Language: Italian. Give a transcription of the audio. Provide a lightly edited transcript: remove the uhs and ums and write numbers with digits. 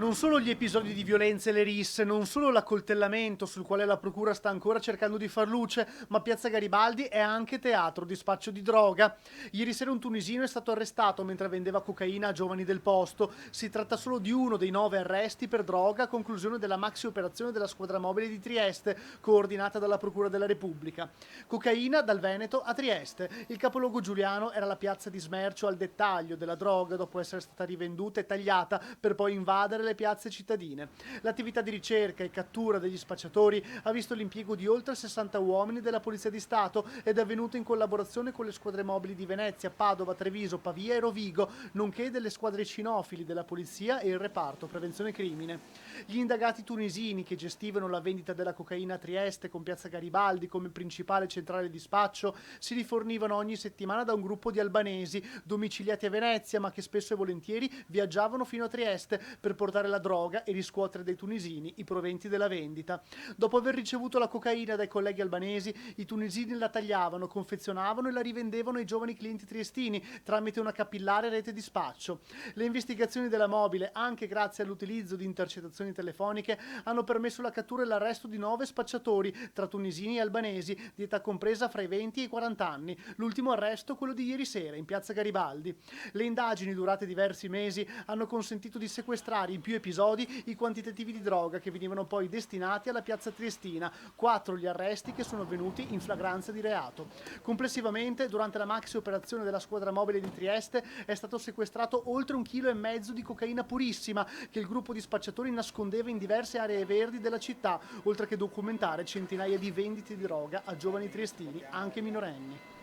Non solo gli episodi di violenza e le risse, non solo l'accoltellamento sul quale la procura sta ancora cercando di far luce, ma Piazza Garibaldi è anche teatro di spaccio di droga. Ieri sera un tunisino è stato arrestato mentre vendeva cocaina a giovani del posto. Si tratta solo di uno dei 9 arresti per droga a conclusione della maxi operazione della squadra mobile di Trieste, coordinata dalla Procura della Repubblica. Cocaina dal Veneto a Trieste. Il capoluogo giuliano era la piazza di smercio al dettaglio della droga dopo essere stata rivenduta e tagliata per poi invadere le piazze cittadine. L'attività di ricerca e cattura degli spacciatori ha visto l'impiego di oltre 60 uomini della Polizia di Stato ed è avvenuto in collaborazione con le squadre mobili di Venezia, Padova, Treviso, Pavia e Rovigo, nonché delle squadre cinofili della Polizia e il reparto prevenzione crimine. Gli indagati tunisini che gestivano la vendita della cocaina a Trieste con Piazza Garibaldi come principale centrale di spaccio si rifornivano ogni settimana da un gruppo di albanesi domiciliati a Venezia ma che spesso e volentieri viaggiavano fino a Trieste per portare la droga e riscuotere dai tunisini i proventi della vendita. Dopo aver ricevuto la cocaina dai colleghi albanesi, i tunisini la tagliavano, confezionavano e la rivendevano ai giovani clienti triestini tramite una capillare rete di spaccio. Le investigazioni della mobile, anche grazie all'utilizzo di intercettazioni telefoniche, hanno permesso la cattura e l'arresto di 9 spacciatori tra tunisini e albanesi di età compresa fra i 20 e i 40 anni. L'ultimo arresto quello di ieri sera in Piazza Garibaldi. Le indagini durate diversi mesi hanno consentito di sequestrare in più episodi i quantitativi di droga che venivano poi destinati alla piazza triestina. 4 gli arresti che sono avvenuti in flagranza di reato. Complessivamente, durante la maxi operazione della squadra mobile di Trieste è stato sequestrato oltre 1,5 kg di cocaina purissima che il gruppo di spacciatori nascondeva in diverse aree verdi della città, oltre che documentare centinaia di vendite di droga a giovani triestini, anche minorenni.